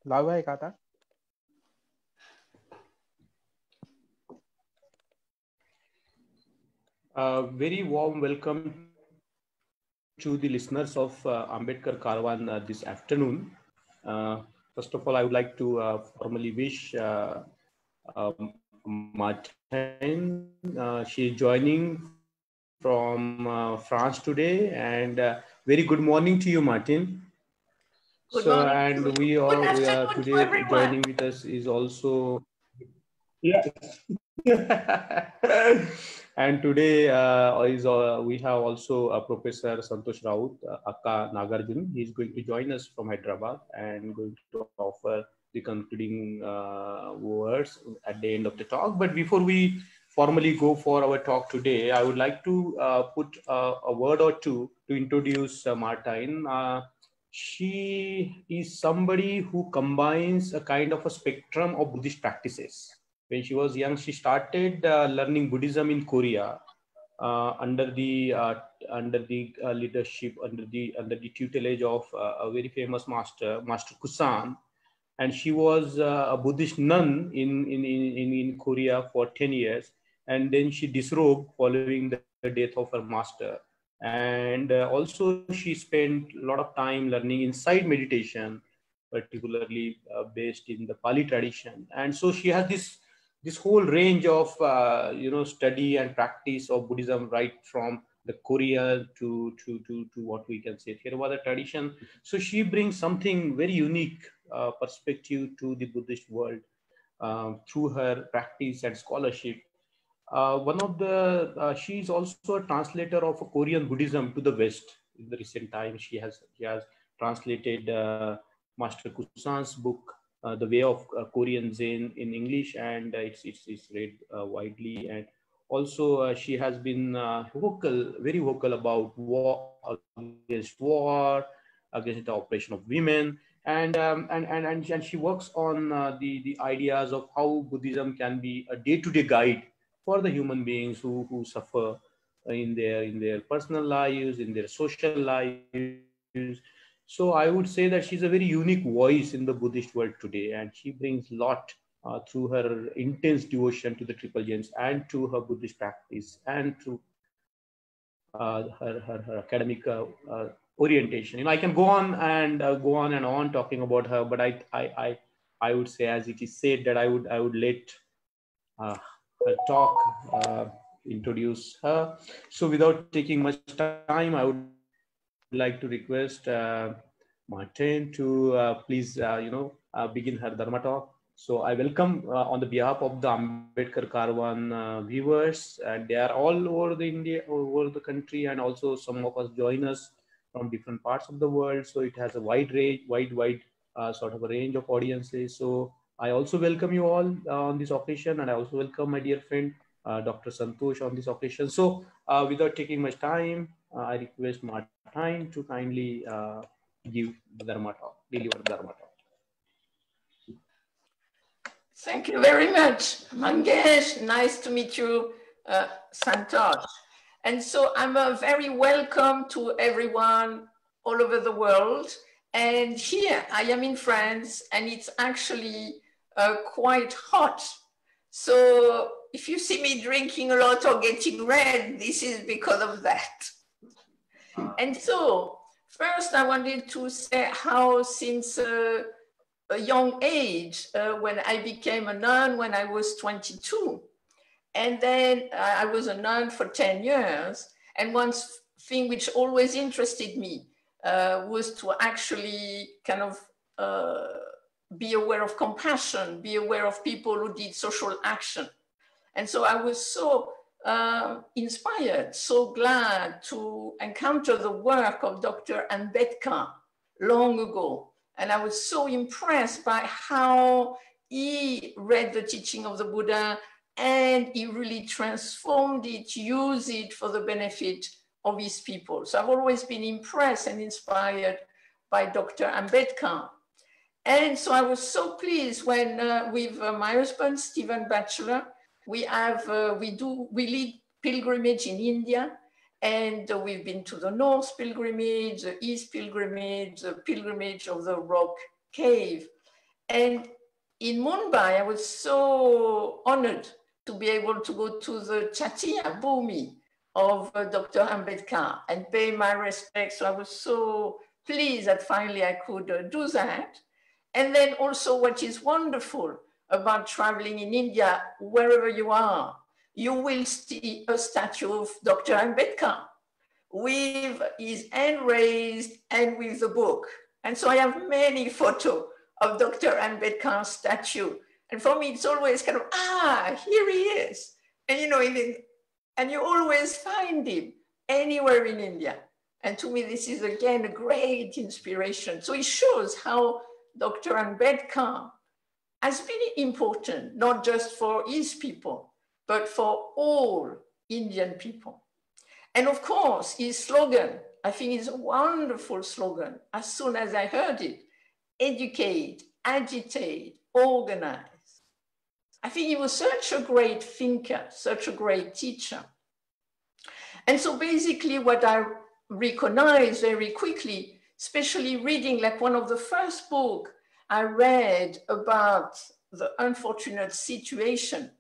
लावा है कहा था? Very warm welcome to the listeners of Ambedkar Caravan this afternoon. First of all, I would like to formally wish Martine. She is joining from France today, and very good morning to you, Martine. Good morning. And we are today everyone. joining with us is also and today we have also Professor Santosh Raut, Akka Nagarjun. He is going to join us from Hyderabad and going to offer the concluding words at the end of the talk. But before we formally go for our talk today, I would like to put a word or two to introduce Martine. She is somebody who combines a kind of a spectrum of Buddhist practices. When she was young, she started learning Buddhism in Korea under the leadership, under the tutelage of a very famous master, Master Kusan, and she was a Buddhist nun in Korea for 10 years, and then she disrobed following the death of her master. And also she spent a lot of time learning inside meditation, particularly based in the Pali tradition. And so she has this whole range of study and practice of Buddhism, right from the Korea to what we can say Theravada tradition. So she brings something very unique perspective to the Buddhist world through her practice and scholarship. She is also a translator of a Korean Buddhism to the West. In the recent times, she has translated Master Kusan's book, The Way of Korean Zen in English, and it's read widely. And also, she has been very vocal about war, against the oppression of women, and she works on the ideas of how Buddhism can be a day-to-day guide for the human beings who suffer in their personal lives, in their social lives. So I would say that she's a very unique voice in the Buddhist world today, and she brings a lot through her intense devotion to the Triple Gems and to her Buddhist practice and to her academic orientation. I can go on and on talking about her, but I would say, as it is said, that I would let her talk, introduce her. So without taking much time, I would like to request Martine to please begin her Dharma talk. So I welcome on the behalf of the Ambedkar Caravan viewers, and they are all over over the country, and also some of us join us from different parts of the world. So it has a wide sort of a range of audiences. So I also welcome you all on this occasion, and I also welcome my dear friend Dr. Santosh on this occasion. So without taking much time, I request Martine to kindly give the Dharma talk, deliver the Dharma talk. Thank you very much, Mangesh. Nice to meet you, Santosh. And so I'm very welcome to everyone all over the world. And here I am in France, and it's actually quite hot. So if you see me drinking a lot or getting red, this is because of that. And so first I wanted to say how since a young age, when I became a nun when I was 22, and then I was a nun for 10 years. And one thing which always interested me was to actually kind of be aware of compassion, be aware of people who did social action. And so I was so inspired, so glad to encounter the work of Dr. Ambedkar long ago. And I was so impressed by how he read the teaching of the Buddha, and he really transformed it, used it for the benefit of his people. So I've always been impressed and inspired by Dr. Ambedkar. And so I was so pleased when with my husband, Stephen Batchelor, we lead pilgrimage in India, and we've been to the North pilgrimage, the East pilgrimage, the pilgrimage of the Rock Cave. And in Mumbai, I was so honored to be able to go to the Chaitya Bhumi of Dr. Ambedkar and pay my respects. So I was so pleased that finally I could do that. And then also what is wonderful about traveling in India, wherever you are, you will see a statue of Dr. Ambedkar with his hand raised and with the book. And so I have many photos of Dr. Ambedkar's statue. And for me, it's always kind of, here he is. And you know, and you always find him anywhere in India. And to me, this is again a great inspiration. So it shows how Dr. Ambedkar has been important, not just for his people, but for all Indian people. And of course, his slogan, I think is a wonderful slogan. As soon as I heard it, educate, agitate, organize. I think he was such a great thinker, such a great teacher. And so basically what I recognized very quickly, especially reading like one of the first books I read about the unfortunate situation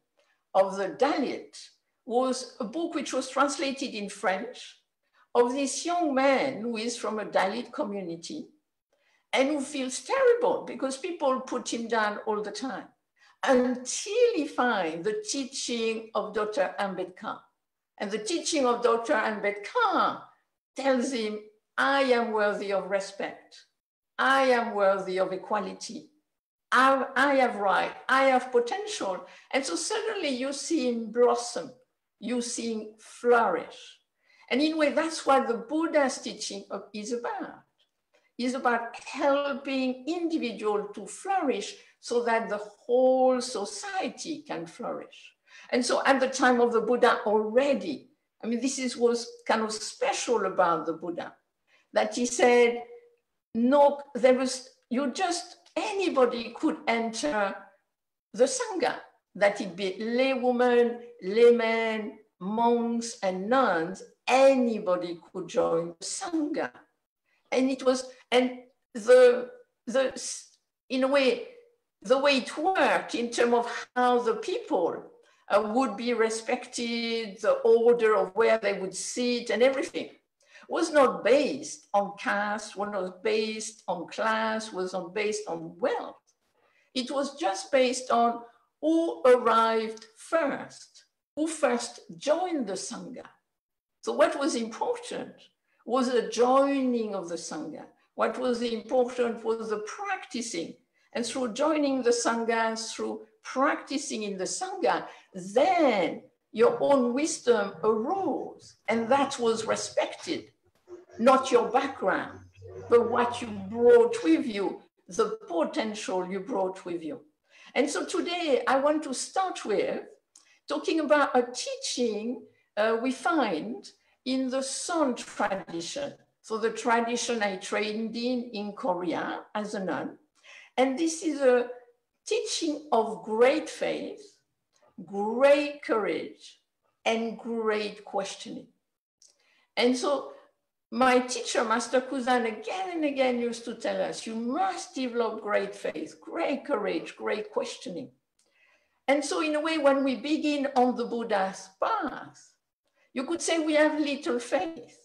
of the Dalit, was a book which was translated in French of this young man who is from a Dalit community and who feels terrible because people put him down all the time until he finds the teaching of Dr. Ambedkar. And the teaching of Dr. Ambedkar tells him, I am worthy of respect. I am worthy of equality. I have right, I have potential. And so suddenly you see him blossom, you see him flourish. And in a way, that's what the Buddha's teaching is about. It's about helping individuals to flourish so that the whole society can flourish. And so at the time of the Buddha already, I mean, was kind of special about the Buddha, that he said, no, anybody could enter the Sangha, that it be laywomen, laymen, monks, and nuns, anybody could join the Sangha. And it was, and in a way, the way it worked in terms of how the people would be respected, the order of where they would sit and everything, was not based on caste, was not based on class, was not based on wealth. It was just based on who arrived first, who first joined the Sangha. So what was important was the joining of the Sangha. What was important was the practicing. And through joining the Sangha, through practicing in the Sangha, then your own wisdom arose, and that was respected. Not your background, but what you brought with you, the potential you brought with you. And so today I want to start with talking about a teaching we find in the Son tradition. So the tradition I trained in Korea as a nun. And this is a teaching of great faith, great courage, and great questioning. And so my teacher, Master Kusan, again and again used to tell us, you must develop great faith, great courage, great questioning. And so in a way, when we begin on the Buddha's path, you could say we have little faith.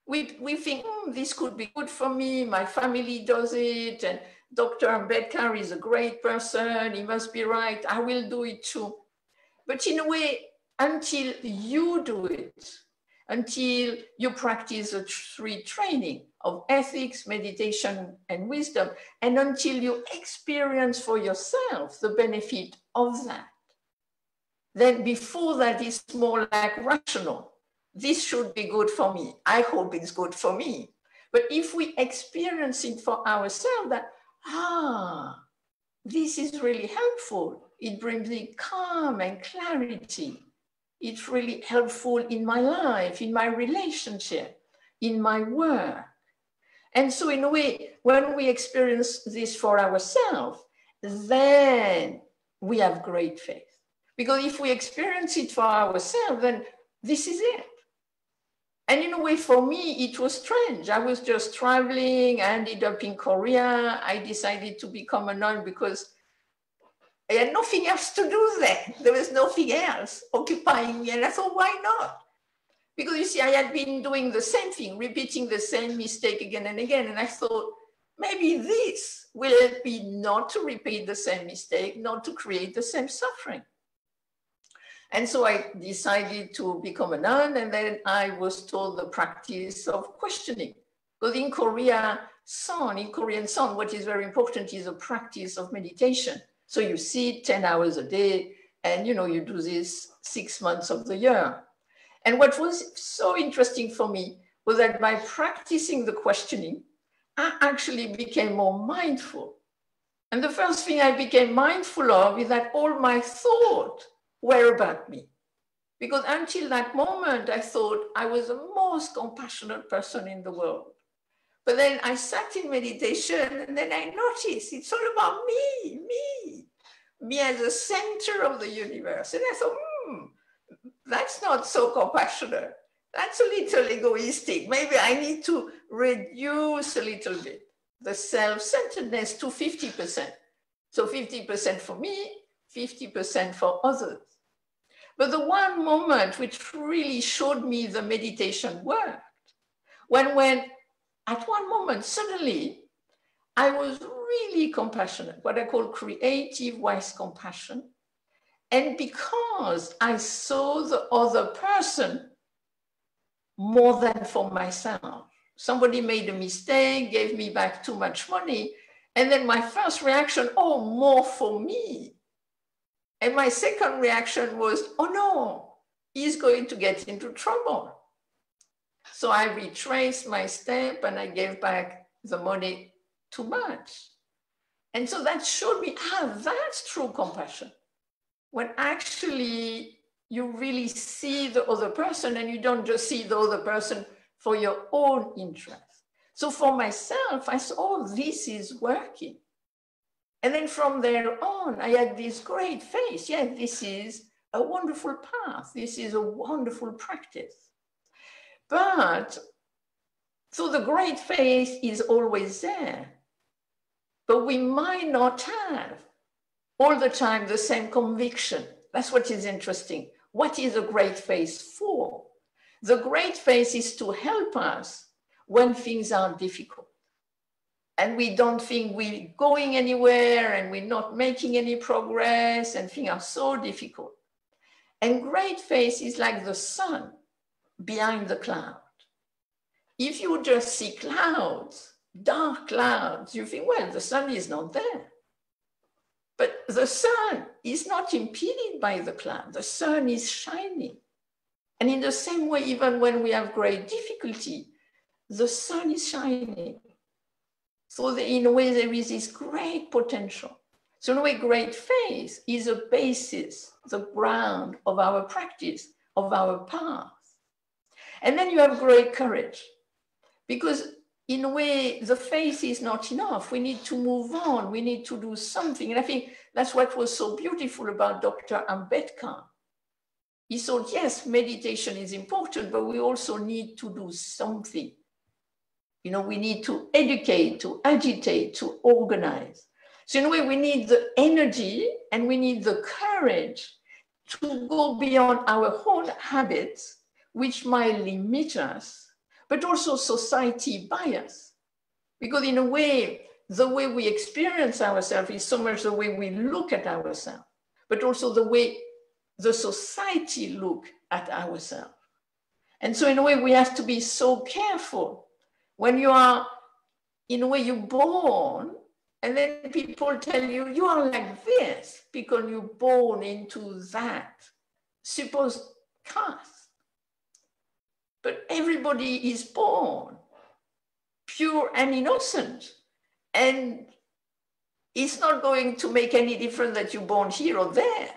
We think, this could be good for me, my family does it, and Dr. Ambedkar is a great person, he must be right, I will do it too. But in a way, until you do it, until you practice the three training of ethics, meditation, and wisdom, and until you experience for yourself the benefit of that, then before that is more like rational. This should be good for me. I hope it's good for me. But if we experience it for ourselves, that, this is really helpful. It brings me calm and clarity. It's really helpful in my life, in my relationship, in my work. And so in a way, when we experience this for ourselves, then we have great faith. Because if we experience it for ourselves, then this is it. And in a way, for me, it was strange. I was just traveling. I ended up in Korea. I decided to become a nun because I had nothing else to do there. There was nothing else occupying me. And I thought, why not? Because you see, I had been doing the same thing, repeating the same mistake again and again. And I thought, maybe this will help me not to repeat the same mistake, not to create the same suffering. And so I decided to become a nun, and then I was told the practice of questioning. Because in Korean Son, what is very important is a practice of meditation. So you sit 10 hours a day, and you do this 6 months of the year. And what was so interesting for me was that by practicing the questioning, I actually became more mindful. And the first thing I became mindful of is that all my thoughts were about me. Because until that moment, I thought I was the most compassionate person in the world. But then I sat in meditation, and then I noticed it's all about me as the center of the universe. And I thought, that's not so compassionate. That's a little egoistic. Maybe I need to reduce a little bit the self-centeredness to 50%. So 50% for me, 50% for others. But the one moment which really showed me the meditation worked, when at one moment, suddenly, I was really compassionate, what I call creative wise compassion. And because I saw the other person more than for myself, somebody made a mistake, gave me back too much money. And then my first reaction, oh, more for me. And my second reaction was, oh no, he's going to get into trouble. So I retraced my step and I gave back the money too much. And so that showed me, that's true compassion. When actually you really see the other person and you don't just see the other person for your own interest. So for myself, I saw, oh, this is working. And then from there on, I had this great faith. Yeah, this is a wonderful path. This is a wonderful practice. But so the great faith is always there. But we might not have all the time the same conviction. That's what is interesting. What is a great faith for? The great faith is to help us when things are difficult. And we don't think we're going anywhere and we're not making any progress and things are so difficult. And great faith is like the sun behind the cloud. If you just see clouds, dark clouds, you think, well, the sun is not there. But the sun is not impeded by the cloud. The sun is shining. And in the same way, even when we have great difficulty, the sun is shining. So in a way, there is this great potential. So in a way, great faith is a basis, the ground of our practice, of our path. And then you have great courage. Because in a way, the faith is not enough. We need to move on. We need to do something. And I think that's what was so beautiful about Dr. Ambedkar. He thought, yes, meditation is important, but we also need to do something. We need to educate, to agitate, to organize. So in a way, we need the energy and we need the courage to go beyond our own habits, which might limit us, but also society bias. Because in a way, the way we experience ourselves is so much the way we look at ourselves, but also the way the society look at ourselves. And so in a way, we have to be so careful. When you are, in a way, you're born, and then people tell you, you are like this because you're born into that supposed caste. But everybody is born pure and innocent. And it's not going to make any difference that you're born here or there.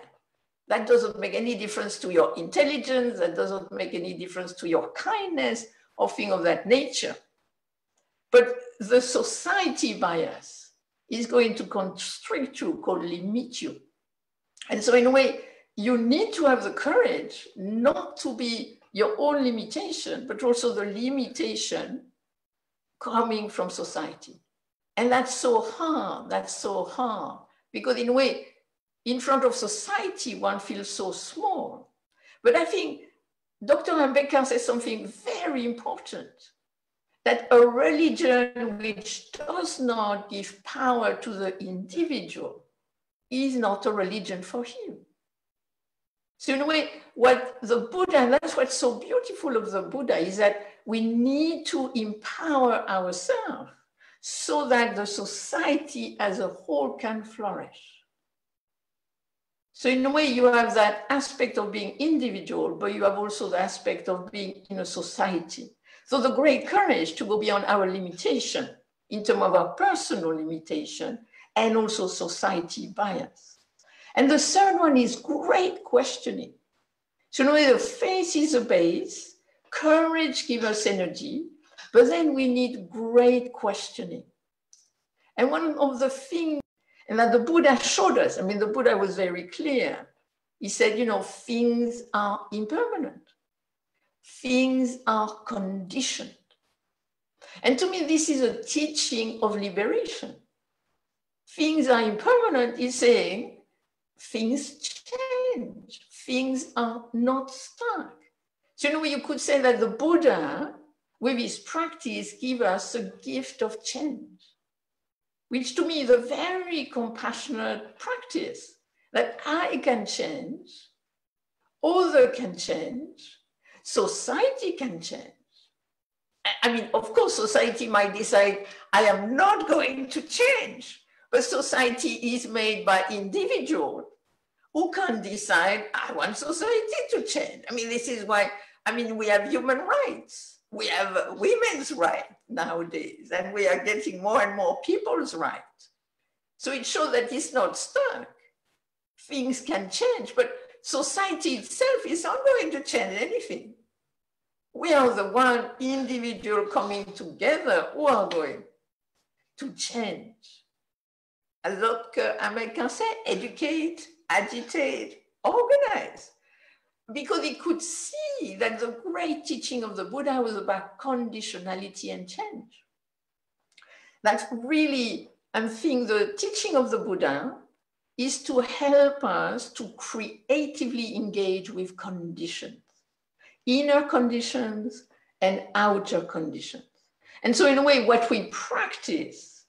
That doesn't make any difference to your intelligence. That doesn't make any difference to your kindness or things of that nature. But the society bias is going to constrict you, called limit you. And so in a way, you need to have the courage not to be your own limitation, but also the limitation coming from society. And that's so hard, because in a way, in front of society, one feels so small. But I think Dr. Ambedkar says something very important, that a religion which does not give power to the individual is not a religion for him. So in a way, what the Buddha, and that's what's so beautiful of the Buddha, is that we need to empower ourselves so that the society as a whole can flourish. So in a way, you have that aspect of being individual, but you have also the aspect of being in a society. So the great courage to go beyond our limitation in terms of our personal limitation and also society bias. And the third one is great questioning. So in a way, the faith is a base, courage gives us energy, but then we need great questioning. And one of the things, and that the Buddha showed us, I mean, the Buddha was very clear. He said, you know, things are impermanent. Things are conditioned. And to me, this is a teaching of liberation. Things are impermanent is saying things change. Things are not stuck. So, you know, you could say that the Buddha, with his practice, gives us a gift of change, which to me is a very compassionate practice, that I can change, others can change, society can change. I mean, of course, society might decide, I am not going to change, but society is made by individuals who can decide, I want society to change. I mean, this is why, I mean, we have human rights. We have women's rights nowadays, and we are getting more and more people's rights. So it shows that it's not stuck. Things can change, but society itself is not going to change anything. We are the one individual coming together who are going to change. As Dr. Ambedkar said, educate, agitate, organize. Because he could see that the great teaching of the Buddha was about conditionality and change. That's really, I think the teaching of the Buddha is to help us to creatively engage with conditions, inner conditions and outer conditions. And so in a way, what we practice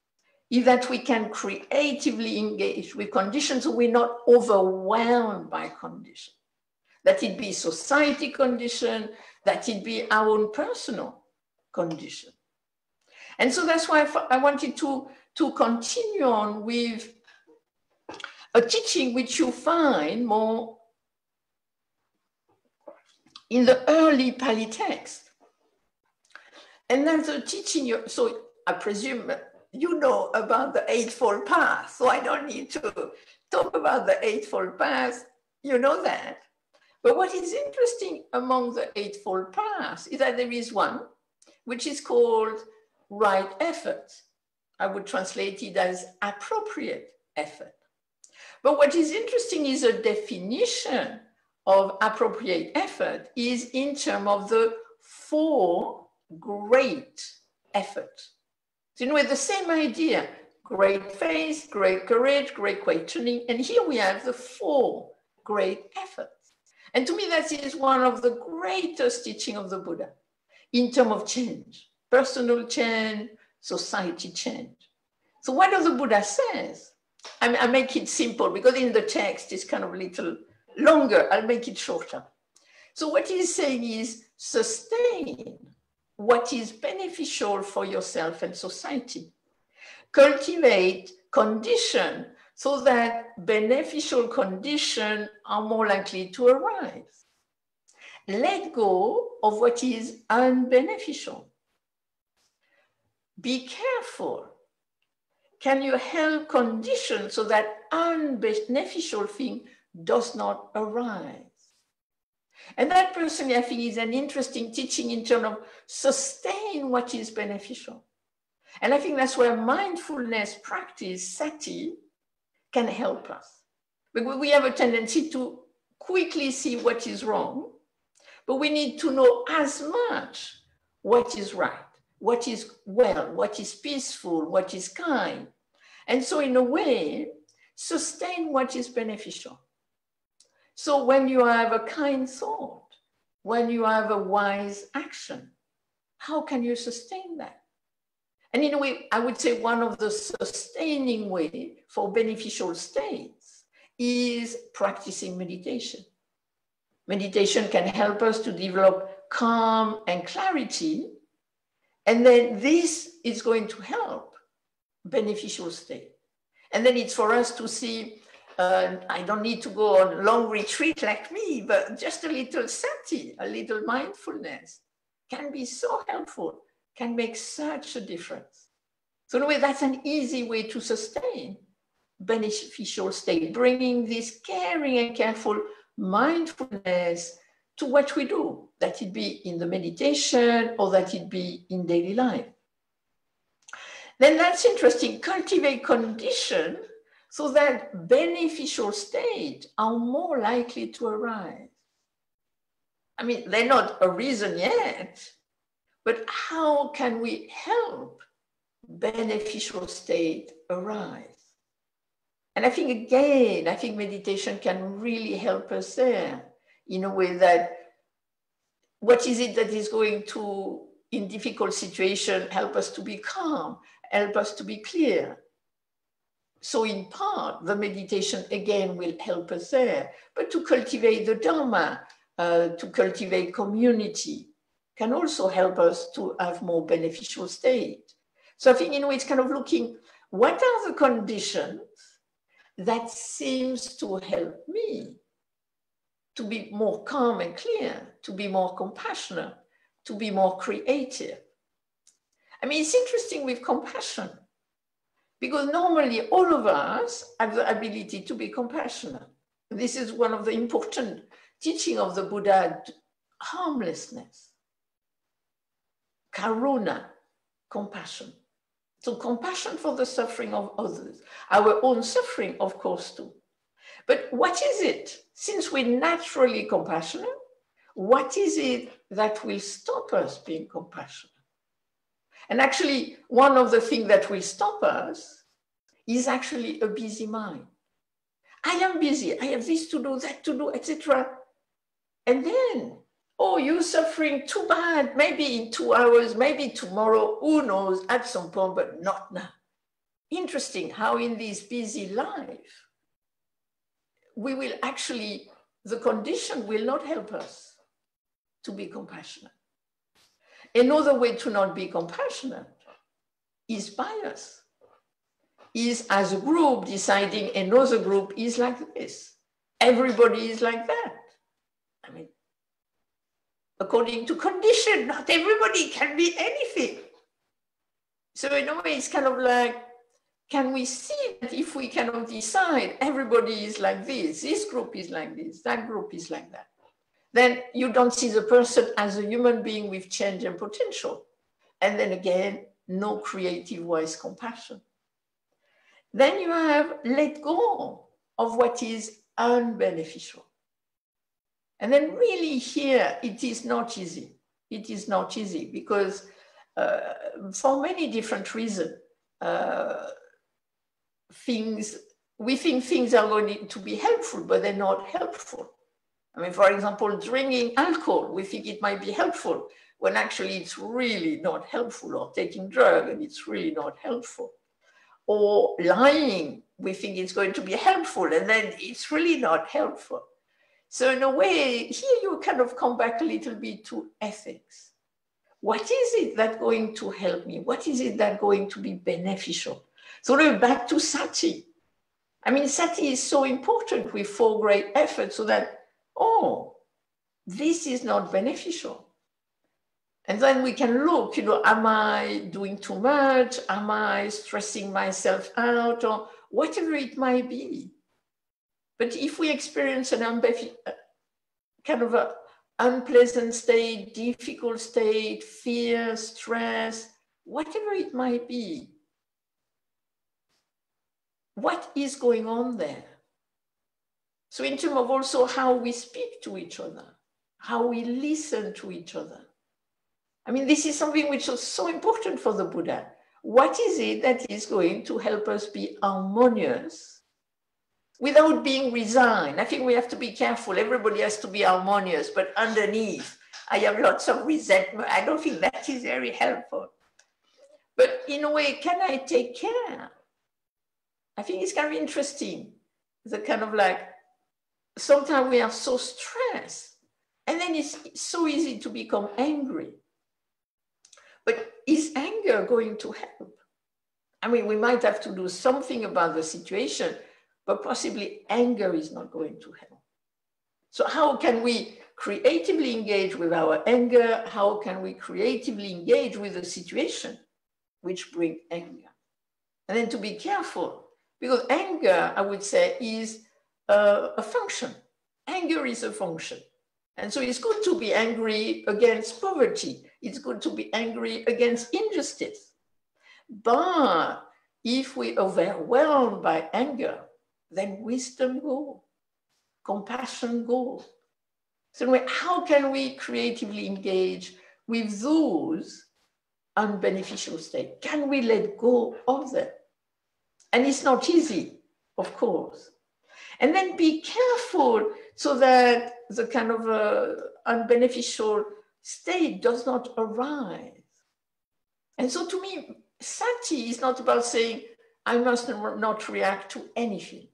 is that we can creatively engage with conditions so we're not overwhelmed by conditions. That it be society condition, that it be our own personal condition. And so that's why I wanted to continue on with a teaching which you find more in the early Pali text. And that's a teaching, so I presume you know about the Eightfold Path, so I don't need to talk about the Eightfold Path, you know that. But what is interesting among the Eightfold Paths is that there is one which is called right effort. I would translate it as appropriate effort. But what is interesting is a definition of appropriate effort is in terms of the four great efforts. So in a way, the same idea, great faith, great courage, great questioning, and here we have the four great efforts. And to me, that is one of the greatest teaching of the Buddha in terms of change, personal change, society change. So what does the Buddha says? I make it simple because in the text it's kind of a little longer. I'll make it shorter. So what he's saying is sustain what is beneficial for yourself and society. Cultivate condition so that beneficial conditions are more likely to arise. Let go of what is unbeneficial. Be careful. Can you help conditions so that unbeneficial thing does not arise? And that personally, I think, is an interesting teaching in terms of sustain what is beneficial. And I think that's where mindfulness practice, Sati, can help us. Because we have a tendency to quickly see what is wrong, but we need to know as much what is right, what is well, what is peaceful, what is kind. And so in a way, sustain what is beneficial. So when you have a kind thought, when you have a wise action, how can you sustain that? And in a way, I would say one of the sustaining way for beneficial states is practicing meditation. Meditation can help us to develop calm and clarity. And then this is going to help beneficial state. And then it's for us to see, I don't need to go on a long retreat like me, but just a little sati, a little mindfulness can be so helpful, can make such a difference. So in a way, that's an easy way to sustain beneficial state, bringing this caring and careful mindfulness to what we do, that it be in the meditation or that it be in daily life. Then that's interesting, cultivate condition so that beneficial states are more likely to arise. I mean, they're not a reason yet, but how can we help beneficial state arise? And I think, again, I think meditation can really help us there in a way that what is it that is going to, in difficult situations, help us to be calm, help us to be clear? So in part, the meditation, again, will help us there. But to cultivate the Dhamma, to cultivate community, can also help us to have more beneficial state. So I think, in a way, it's kind of looking, what are the conditions that seems to help me to be more calm and clear, to be more compassionate, to be more creative? I mean, it's interesting with compassion, because normally all of us have the ability to be compassionate. This is one of the important teachings of the Buddha, harmlessness, karuna, compassion. So compassion for the suffering of others, our own suffering, of course, too. But what is it? Since we're naturally compassionate, what is it that will stop us being compassionate? And actually, one of the things that will stop us is actually a busy mind. I am busy, I have this to do, that to do, etc. And then, oh, you're suffering too bad, maybe in 2 hours, maybe tomorrow, who knows, at some point, but not now. Interesting how in this busy life, we will actually, the condition will not help us to be compassionate. Another way to not be compassionate is bias, is as a group deciding another group is like this. Everybody is like that. I mean, according to condition, not everybody can be anything. So in a way, it's kind of like, can we see that if we cannot decide everybody is like this group is like this, that group is like that, then you don't see the person as a human being with change and potential. And then again, no creative, wise compassion. Then you have let go of what is unbeneficial. And then really here, it is not easy. It is not easy because for many different reasons, we think things are going to be helpful, but they're not helpful. I mean, for example, drinking alcohol, we think it might be helpful when actually it's really not helpful, or taking drugs and it's really not helpful. Or lying, we think it's going to be helpful and then it's really not helpful. So in a way, here you kind of come back a little bit to ethics. What is it that's going to help me? What is it that's going to be beneficial? So we're back to Sati. I mean, Sati is so important with 4 great efforts so that, oh, this is not beneficial. And then we can look, am I doing too much? Am I stressing myself out? Or whatever it might be. But if we experience an kind of an unpleasant state, difficult state, fear, stress, whatever it might be, what is going on there? So in terms of also how we speak to each other, how we listen to each other. I mean, this is something which is so important for the Buddha. What is it that is going to help us be harmonious without being resigned? I think we have to be careful. Everybody has to be harmonious, but underneath, I have lots of resentment. I don't think that is very helpful. But in a way, can I take care? I think it's kind of interesting. The kind of like, sometimes we are so stressed, and then it's so easy to become angry. But is anger going to help? I mean, we might have to do something about the situation, but possibly anger is not going to help. So how can we creatively engage with our anger? How can we creatively engage with the situation which brings anger? And then to be careful, because anger, I would say, is a function. Anger is a function. And so it's good to be angry against poverty. It's good to be angry against injustice. But if we are overwhelmed by anger, then wisdom goes, compassion goes. So how can we creatively engage with those unbeneficial states? Can we let go of them? And it's not easy, of course. And then be careful so that the kind of unbeneficial state does not arise. And so to me, Sati is not about saying, I must not react to anything.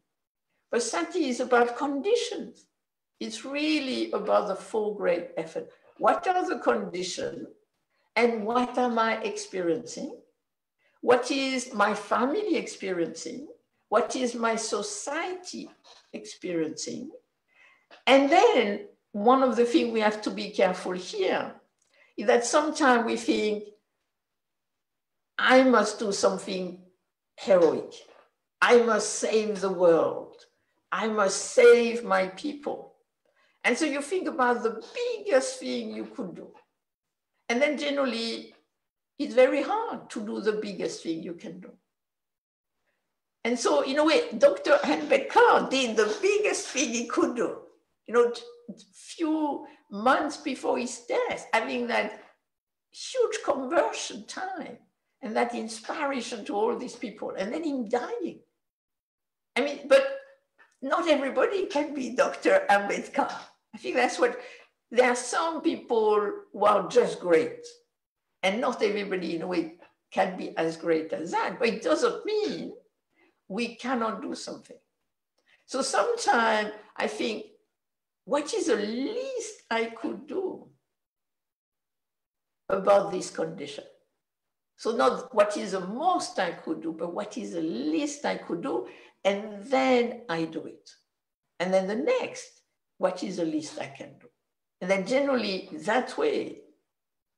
But Sati is about conditions. It's really about the four great efforts. What are the conditions? And what am I experiencing? What is my family experiencing? What is my society experiencing? And then one of the things we have to be careful here is that sometimes we think, I must do something heroic. I must save the world. I must save my people. And so you think about the biggest thing you could do. And then generally, it's very hard to do the biggest thing you can do. And so in a way, Dr. Ambedkar did the biggest thing he could do. You know, few months before his death, having that huge conversion time and that inspiration to all these people, and then him dying. I mean, but not everybody can be Dr. Ambedkar. I think that's what, there are some people who are just great, and not everybody in a way can be as great as that, but it doesn't mean we cannot do something. So sometimes I think, what is the least I could do about this condition? So not what is the most I could do, but what is the least I could do, and then I do it. And then the next, what is the least I can do? And then generally that way,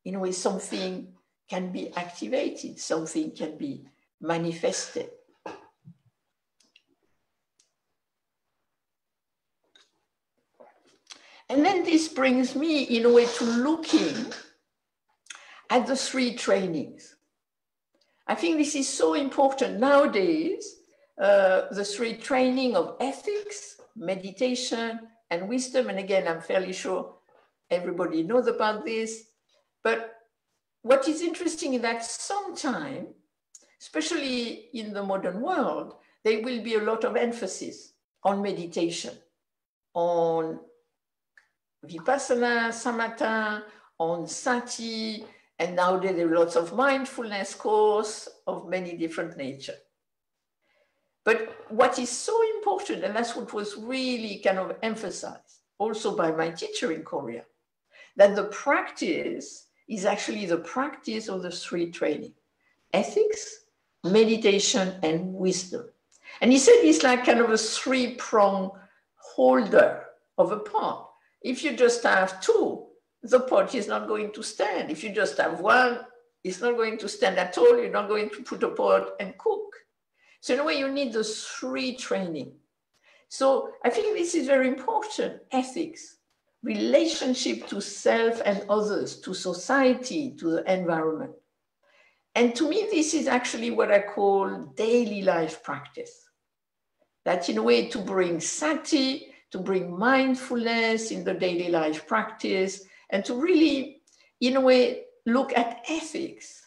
in a way, something can be activated, something can be manifested. And then this brings me, in a way, to looking at the three trainings. I think this is so important nowadays, the three training of ethics, meditation, and wisdom. And again, I'm fairly sure everybody knows about this. But what is interesting is that sometimes, especially in the modern world, there will be a lot of emphasis on meditation, on vipassana, samatha, on sati, and nowadays there are lots of mindfulness course of many different nature. But what is so important, and that's what was really kind of emphasized also by my teacher in Korea, that the practice is actually the practice of the three training: ethics, meditation, and wisdom. And he said it's like kind of a three-prong holder of a pot. If you just have two, the pot is not going to stand. If you just have one, it's not going to stand at all. You're not going to put a pot and cook. So in a way, you need the three training. So I think this is very important. Ethics, relationship to self and others, to society, to the environment. And to me, this is actually what I call daily life practice. That in a way to bring sati, to bring mindfulness in the daily life practice, and to really, in a way, look at ethics.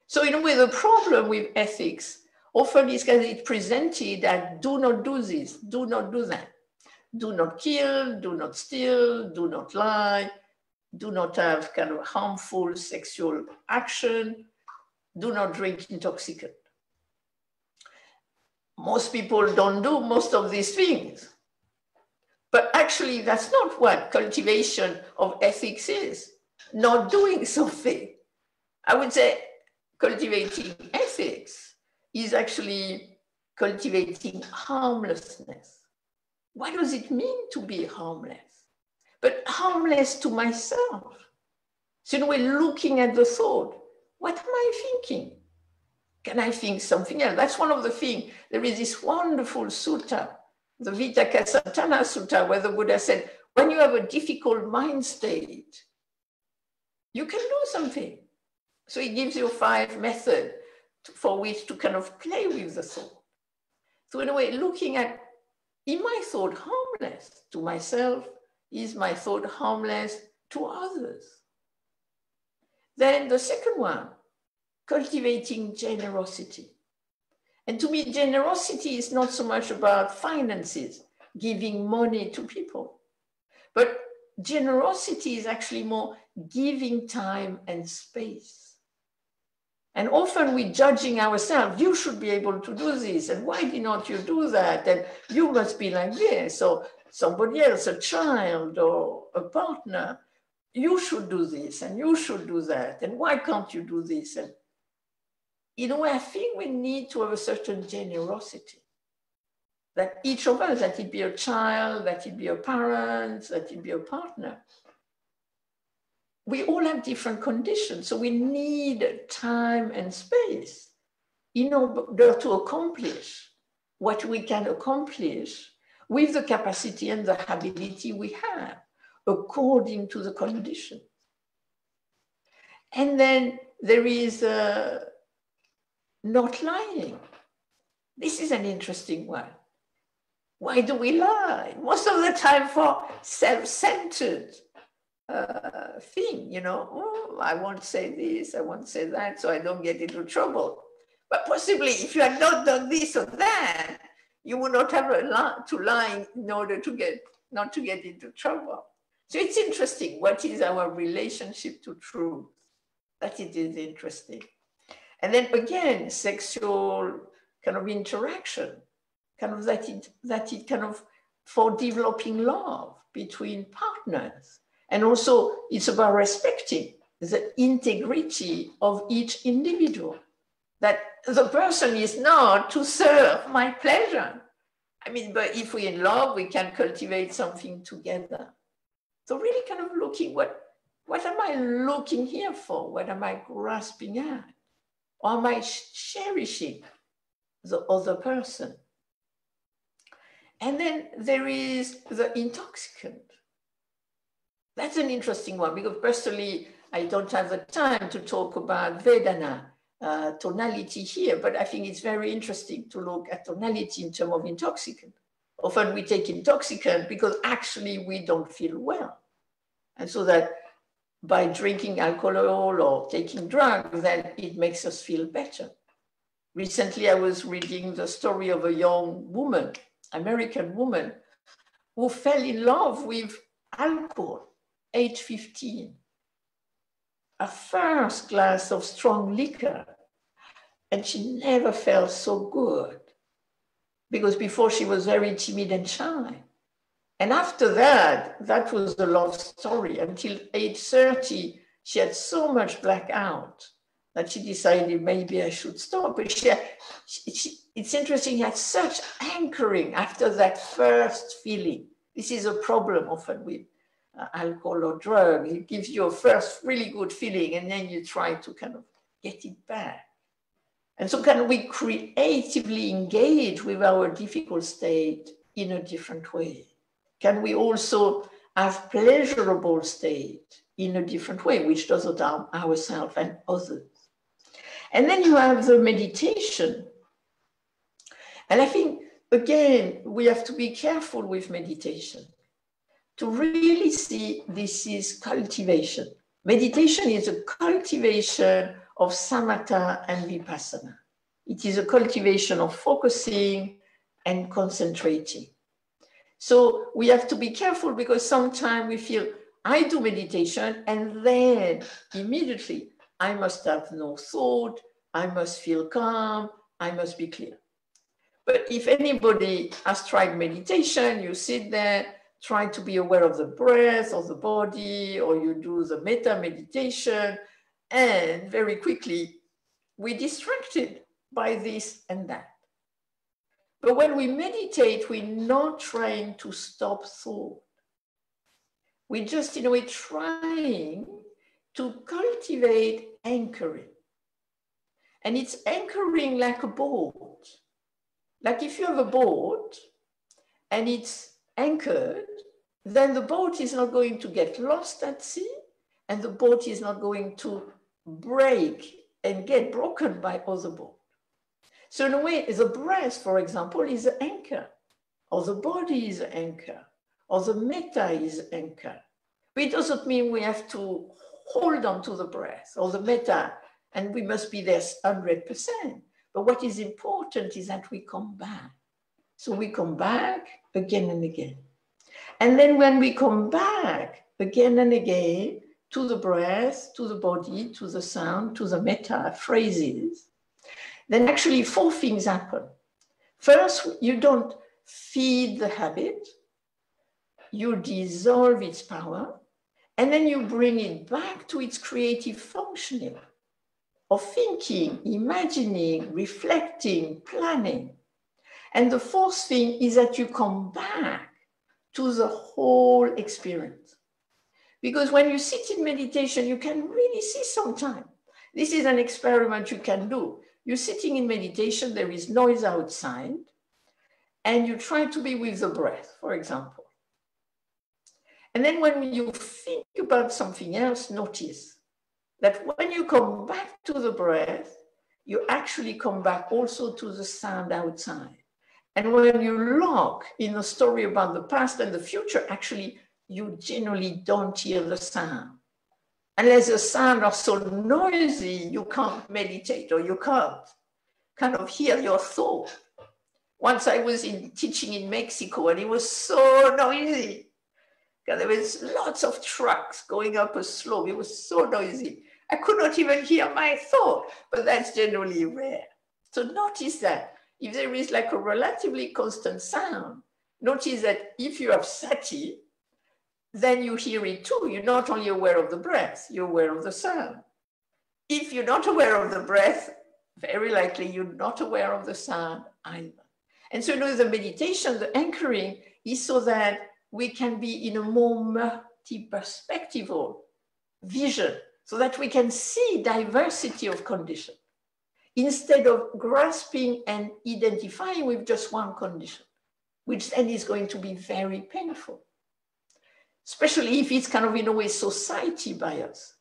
So in a way, the problem with ethics often is that it's presented as do not do this, do not do that. Do not kill, do not steal, do not lie, do not have kind of harmful sexual action, do not drink intoxicant. Most people don't do most of these things. But actually, that's not what cultivation of ethics is. Not doing something. I would say cultivating ethics is actually cultivating harmlessness. What does it mean to be harmless? But harmless to myself. So in a way, looking at the thought, what am I thinking? Can I think something else? That's one of the things. There is this wonderful sutta, the Vitakasatthana Sutta, where the Buddha said, when you have a difficult mind state, you can do something. So he gives you 5 methods for which to kind of play with the thought. So in a way, looking at, is my thought harmless to myself? Is my thought harmless to others? Then the second one, cultivating generosity. And to me, generosity is not so much about finances, giving money to people, but generosity is actually more giving time and space. And often we're judging ourselves, you should be able to do this, and why did not you do that? And you must be like this, or somebody else, a child or a partner, you should do this, and you should do that, and why can't you do this? And in a way, I think we need to have a certain generosity. That each of us, that it be a child, that it be a parent, that it be a partner, we all have different conditions. So we need time and space in order to accomplish what we can accomplish with the capacity and the ability we have according to the condition. And then there is not lying. This is an interesting one. Why do we lie? Most of the time for self-centered thing, oh, I won't say this, I won't say that, so I don't get into trouble. But possibly if you had not done this or that, you would not have to lie in order to not to get into trouble. So it's interesting, what is our relationship to truth? That it is interesting. And then again, sexual kind of interaction, kind of that it kind of for developing love between partners. And also it's about respecting the integrity of each individual, that the person is not to serve my pleasure. I mean, but if we're in love, we can cultivate something together. So really kind of looking, what am I looking here for? What am I grasping at? Or am I cherishing the other person? And then there is the intoxicant. That's an interesting one, because personally, I don't have the time to talk about Vedana, tonality here, but I think it's very interesting to look at tonality in terms of intoxicant. Often we take intoxicant because actually we don't feel well. And so that by drinking alcohol or taking drugs, then it makes us feel better. Recently, I was reading the story of a young woman, American woman, who fell in love with alcohol, age 15. A first glass of strong liquor, and she never felt so good, because before she was very timid and shy. And after that, that was the love story. Until age 30, she had so much blackout that she decided maybe I should stop. But it's interesting, she had such anchoring after that first feeling. This is a problem often with alcohol or drug. It gives you a first really good feeling, and then you try to kind of get it back. And so can we creatively engage with our difficult state in a different way? Can we also have pleasurable state in a different way, which doesn't harm ourselves and others? And then you have the meditation. And I think again, we have to be careful with meditation to really see this is cultivation. Meditation is a cultivation of samatha and vipassana. It is a cultivation of focusing and concentrating. So we have to be careful, because sometimes we feel, I do meditation and then immediately I must have no thought, I must feel calm, I must be clear. But if anybody has tried meditation, you sit there, try to be aware of the breath, of the body, or you do the metta meditation, and very quickly we're distracted by this and that. But when we meditate, we're not trying to stop thought. We're just, in a way, trying to cultivate anchoring. And it's anchoring like a boat. Like if you have a boat and it's anchored, then the boat is not going to get lost at sea, and the boat is not going to break and get broken by other boats. So in a way, the breath, for example, is the anchor, or the body is the anchor, or the metta is the anchor. But it doesn't mean we have to hold on to the breath or the metta, and we must be there 100%. But what is important is that we come back. So we come back again and again. And then when we come back again and again to the breath, to the body, to the sound, to the metta phrases, then actually 4 things happen. First, you don't feed the habit, you dissolve its power, and then you bring it back to its creative functioning of thinking, imagining, reflecting, planning. And the 4th thing is that you come back to the whole experience. Because when you sit in meditation, you can really see sometimes. This is an experiment you can do. You're sitting in meditation, there is noise outside, and you try to be with the breath, for example. And then when you think about something else, notice that when you come back to the breath, you actually come back also to the sound outside. And when you lock in a story about the past and the future, actually, you generally don't hear the sound. Unless the sound are so noisy, you can't meditate, or you can't kind of hear your thought. Once I was teaching in Mexico, and it was so noisy. There was lots of trucks going up a slope. It was so noisy. I could not even hear my thought, but that's generally rare. So notice that if there is like a relatively constant sound, notice that if you have Sati, then you hear it too. You're not only aware of the breath, you're aware of the sound. If you're not aware of the breath, very likely you're not aware of the sound either. And so, the meditation, the anchoring, is so that we can be in a more multi-perspectival vision, so that we can see diversity of condition, instead of grasping and identifying with just one condition, which then is going to be very painful. Especially if it's kind of, in a way, society bias.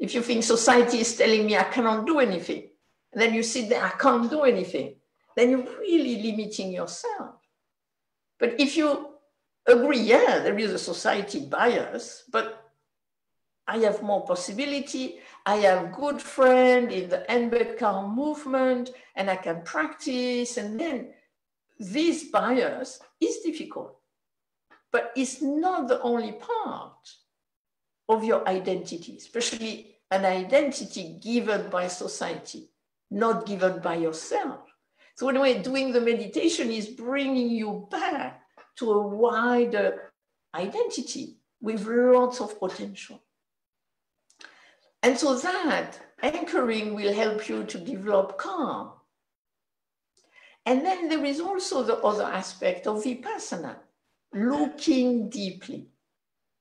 If you think society is telling me I cannot do anything, and then you sit there, I can't do anything, then you're really limiting yourself. But if you agree, yeah, there is a society bias, but I have more possibility, I have good friend in the Ambedkar movement, and I can practice, and then this bias is difficult. But it's not the only part of your identity, especially an identity given by society, not given by yourself. So in a way, doing the meditation is bringing you back to a wider identity with lots of potential. And so that anchoring will help you to develop calm. And then there is also the other aspect of vipassana, looking deeply.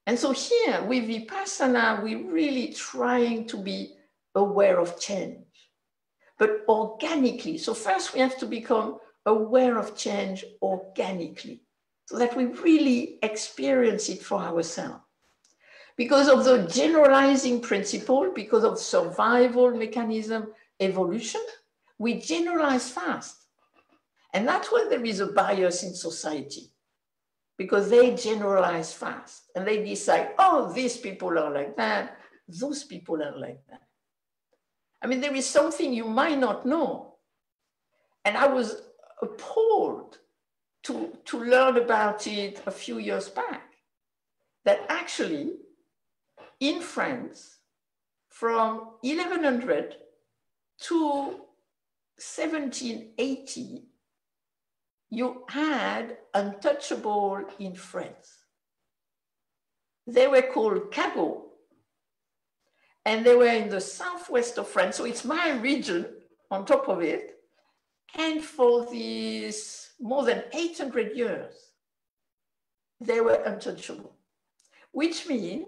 And so here with vipassana, we're really trying to be aware of change, but organically. So first we have to become aware of change organically, so that we really experience it for ourselves. Because of the generalizing principle, because of survival mechanism, evolution, we generalize fast. And that's when there is a bias in society, because they generalize fast and they decide, oh, these people are like that, those people are like that. I mean, there is something you might not know. And I was appalled to learn about it a few years back, that actually in France, from 1100 to 1780, you had untouchable in France. They were called Cabo, and they were in the southwest of France. So it's my region on top of it. And for these more than 800 years, they were untouchable, which means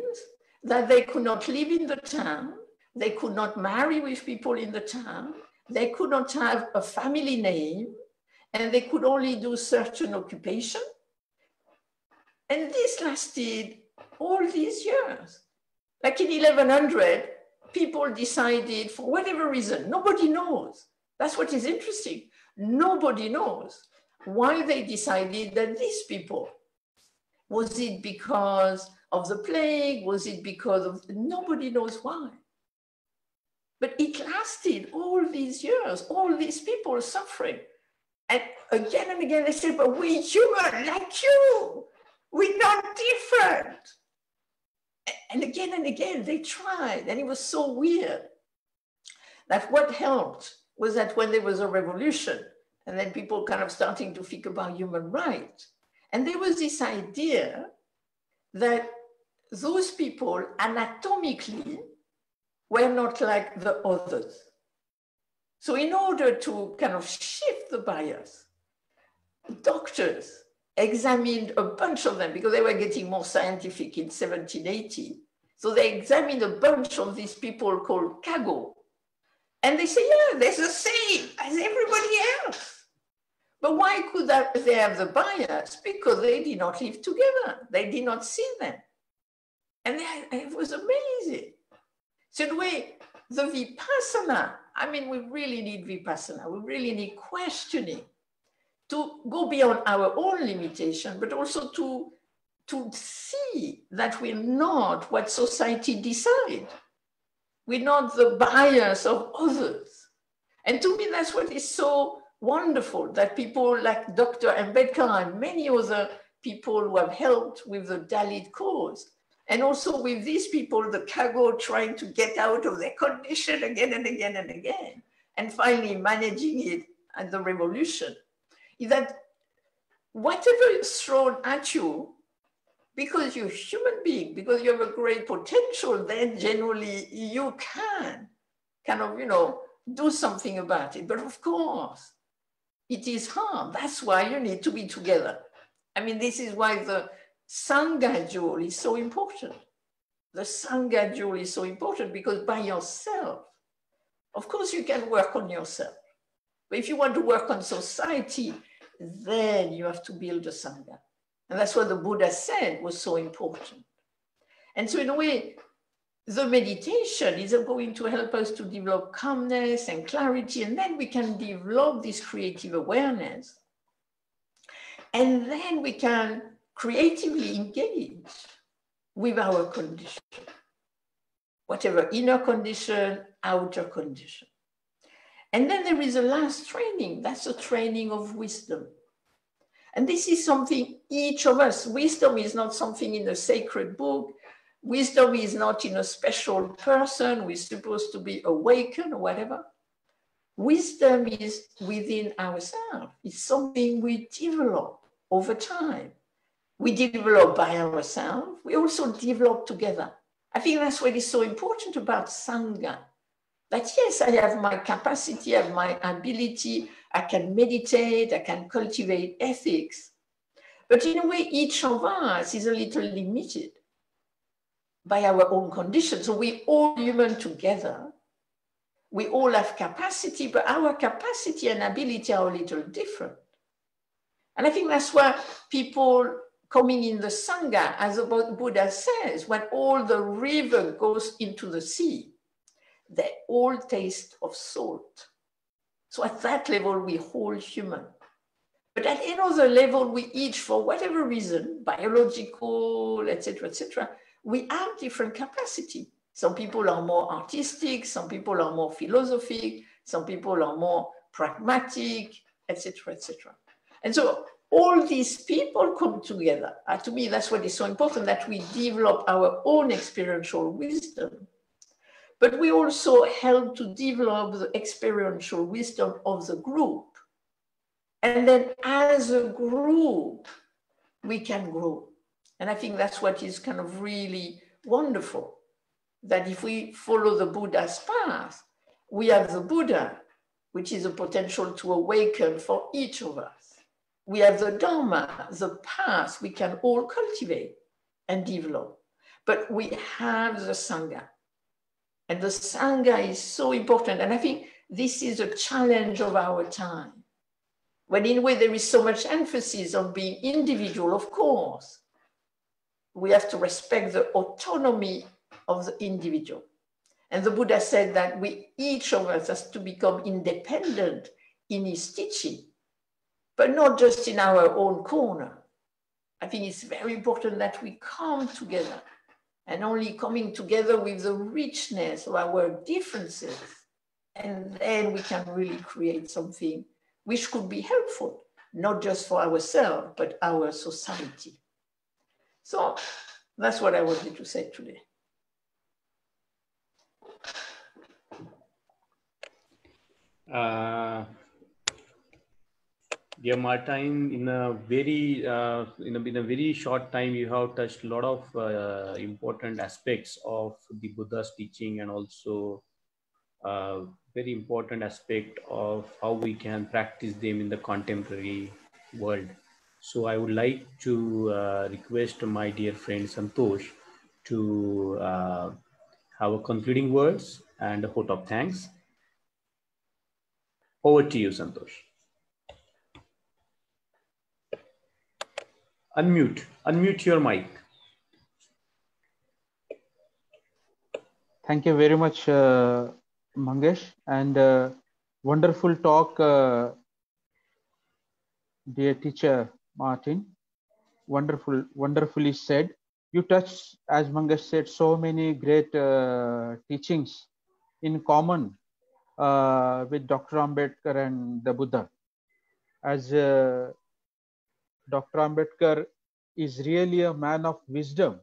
that they could not live in the town, they could not marry with people in the town, they could not have a family name, and they could only do certain occupation. And this lasted all these years. Like in 1100, people decided, for whatever reason, nobody knows. That's what is interesting. Nobody knows why they decided that these people, was it because of the plague? Was it because of, nobody knows why. But it lasted all these years, all these people suffering. And again, they said, but we're human like you. We're not different. And again, they tried. And it was so weird that what helped was that when there was a revolution, and then people kind of starting to think about human rights, and there was this idea that those people anatomically were not like the others. So in order to kind of shift the bias, doctors examined a bunch of them because they were getting more scientific in 1780. So they examined a bunch of these people called Cabo. And they say, yeah, they're the same as everybody else. But why could they have the bias? Because they did not live together. They did not see them. And it was amazing. So the way the Vipassana, I mean, we really need Vipassana. We really need questioning to go beyond our own limitation, but also to see that we're not what society decides. We're not the bias of others. And to me, that's what is so wonderful, that people like Dr. Ambedkar and many other people who have helped with the Dalit cause, and also with these people, the Cabo, trying to get out of their condition again and again and again, and finally managing it at the revolution, is that whatever is thrown at you, because you're a human being, because you have a great potential, then generally you can kind of, do something about it. But of course, it is hard. That's why you need to be together. I mean, this is why the Sangha jewel is so important. The Sangha jewel is so important because by yourself, of course, you can work on yourself. But if you want to work on society, then you have to build a Sangha. And that's what the Buddha said was so important. And so in a way, the meditation is going to help us to develop calmness and clarity, and then we can develop this creative awareness. And then we can creatively engage with our condition, whatever inner condition, outer condition. And then there is a last training, that's a training of wisdom. And this is something each of us, wisdom is not something in a sacred book. Wisdom is not in a special person who is supposed to be awakened or whatever. Wisdom is within ourselves. It's something we develop over time. We develop by ourselves. We also develop together. I think that's what is so important about Sangha. That yes, I have my capacity, I have my ability, I can meditate, I can cultivate ethics. But in a way, each of us is a little limited by our own conditions. So we all human together. We all have capacity, but our capacity and ability are a little different. And I think that's why people coming in the Sangha, as the Buddha says, when all the river goes into the sea, they all taste of salt. So at that level, we're all human. But at another level, we each, for whatever reason, biological, etc., we have different capacity. Some people are more artistic, some people are more philosophic, some people are more pragmatic, etc., etc. And so all these people come together. To me, that's what is so important, that we develop our own experiential wisdom. But we also help to develop the experiential wisdom of the group. And then as a group, we can grow. And I think that's what is kind of really wonderful, that if we follow the Buddha's path, we have the Buddha, which is a potential to awaken for each of us. We have the Dhamma, the path we can all cultivate and develop. But we have the Sangha. And the Sangha is so important. And I think this is a challenge of our time. When in a way there is so much emphasis on being individual, of course, we have to respect the autonomy of the individual. And the Buddha said that each of us has to become independent in his teaching, but not just in our own corner. I think it's very important that we come together, and only coming together with the richness of our differences, and then we can really create something which could be helpful, not just for ourselves, but our society. So that's what I wanted to say today. Dear Martine, in a very short time, you have touched a lot of important aspects of the Buddha's teaching, and also very important aspect of how we can practice them in the contemporary world. So I would like to request my dear friend Santosh to have a concluding words and a vote of thanks. Over to you, Santosh. Unmute your mic. Thank you very much, Mangesh, and wonderful talk, dear teacher Martin. Wonderfully said. You touched, as Mangesh said, so many great teachings in common with Dr. Ambedkar and the Buddha. As Dr. Ambedkar is really a man of wisdom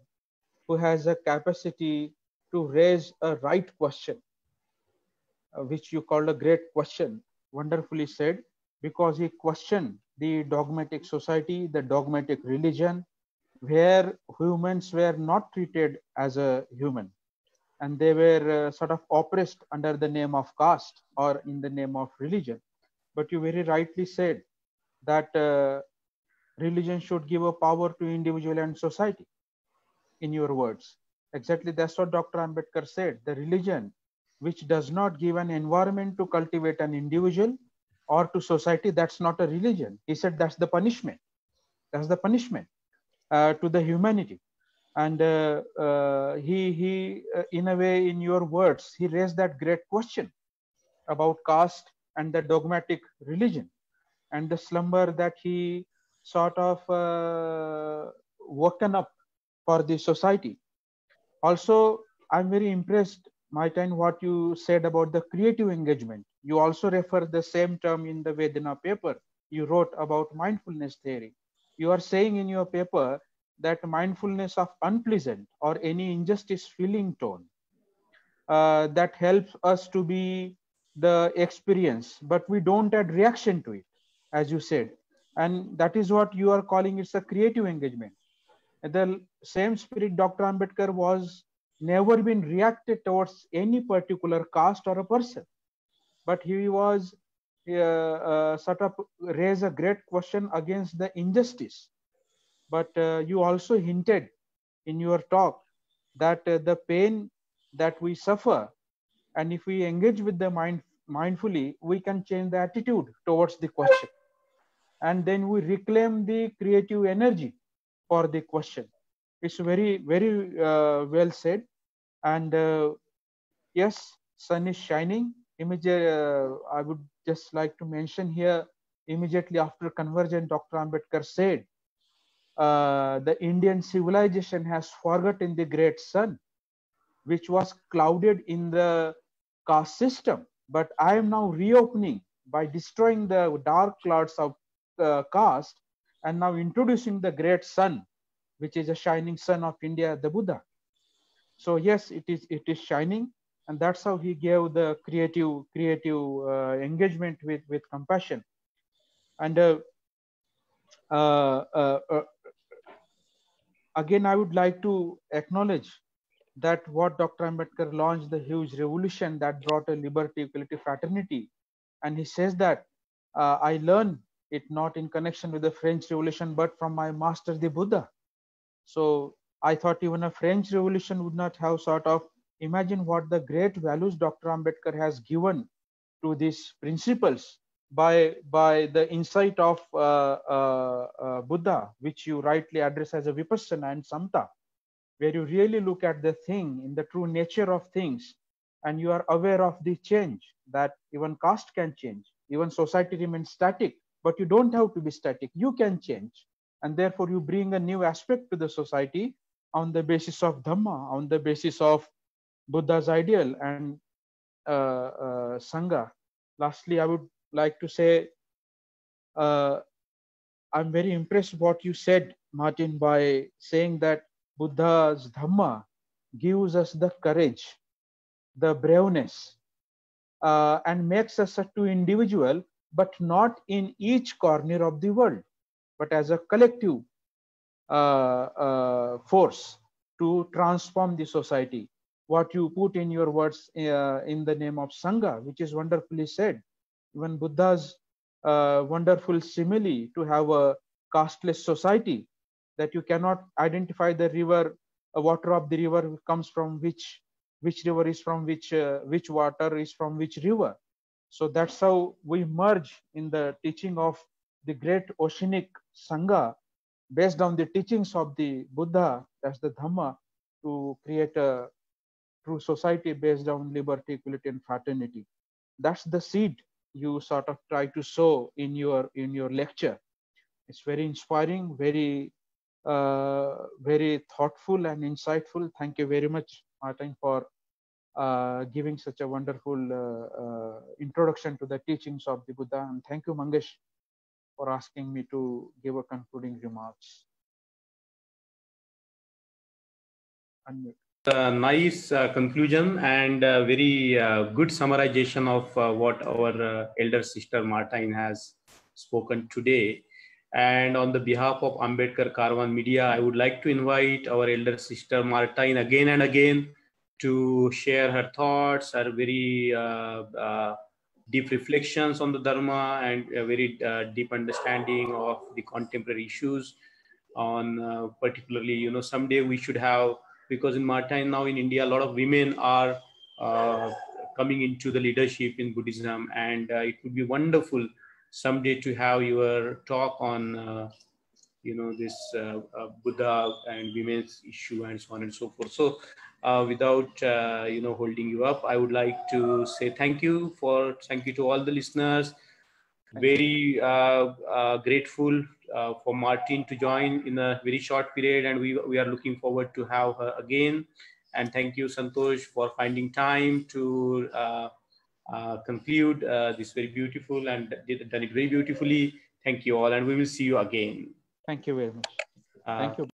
who has a capacity to raise a right question, which you called a great question, wonderfully said, because he questioned the dogmatic society, the dogmatic religion, where humans were not treated as a human, and they were sort of oppressed under the name of caste or in the name of religion. But you very rightly said that religion should give a power to individual and society, in your words. Exactly, that's what Dr. Ambedkar said. The religion which does not give an environment to cultivate an individual or to society, that's not a religion. He said that's the punishment. That's the punishment to the humanity. And he in a way, in your words, he raised that great question about caste and the dogmatic religion and the slumber that he sort of woken up for the society. Also, I'm very impressed, Martine, what you said about the creative engagement. You also refer the same term in the Vedana paper you wrote about mindfulness theory. You are saying in your paper that mindfulness of unpleasant or any injustice feeling tone that helps us to be the experience, but we don't add reaction to it, as you said. And that is what you are calling it's a creative engagement. The same spirit Dr. Ambedkar was never been reacted towards any particular caste or a person, but he was sort of raise a great question against the injustice. But you also hinted in your talk that the pain that we suffer, and if we engage with the mind mindfully, we can change the attitude towards the question, and then we reclaim the creative energy for the question. It's very well said. And yes, sun is shining. I would just like to mention here immediately after conversion, Dr. Ambedkar said, the Indian civilization has forgotten the great sun, which was clouded in the caste system. But I am now reopening by destroying the dark clouds of caste and now introducing the great sun, which is a shining sun of India, the Buddha. So yes, it is shining, and that's how he gave the creative engagement with compassion. And again, I would like to acknowledge that what Dr. Ambedkar launched the huge revolution that brought a liberty, equality, fraternity. And he says that I learned it not in connection with the French Revolution, but from my master, the Buddha. So I thought even a French Revolution would not have sort of imagine what the great values Dr. Ambedkar has given to these principles by the insight of Buddha, which you rightly address as a vipassana and samta, where you really look at the thing in the true nature of things, and you are aware of the change, that even caste can change, even society remains static, but you don't have to be static, you can change. And therefore you bring a new aspect to the society on the basis of Dhamma, on the basis of Buddha's ideal and Sangha. Lastly, I would like to say, I'm very impressed what you said, Martin, by saying that Buddha's Dhamma gives us the courage, the braveness, and makes us a true individual, but not in each corner of the world, but as a collective force to transform the society. What you put in your words in the name of Sangha, which is wonderfully said. Even Buddha's wonderful simile to have a casteless society, that you cannot identify the river, water of the river comes from which river is from which water is from which river. So that's how we merge in the teaching of the great oceanic Sangha, based on the teachings of the Buddha, that's the Dhamma, to create a true society based on liberty, equality, and fraternity. That's the seed you sort of try to sow in your lecture. It's very inspiring, very thoughtful and insightful. Thank you very much, Martin, for giving such a wonderful introduction to the teachings of the Buddha. And thank you, Mangesh, for asking me to give a concluding remarks. Unmute. Nice conclusion and very good summarization of what our elder sister Martine has spoken today. And on the behalf of Ambedkar Caravan Media, I would like to invite our elder sister Martine again and again to share her thoughts, her very deep reflections on the Dharma, and a very deep understanding of the contemporary issues on particularly, you know, someday we should have, because in Martine now in India, a lot of women are coming into the leadership in Buddhism, and it would be wonderful someday to have your talk on, you know, this Buddha and women's issue and so on and so forth. So without, you know, holding you up, I would like to say thank you to all the listeners. Very grateful for Martine to join in a very short period, and we are looking forward to have her again. And thank you, Santosh, for finding time to conclude this very beautiful, and done it very beautifully. Thank you all, and we will see you again. Thank you very much. Thank you.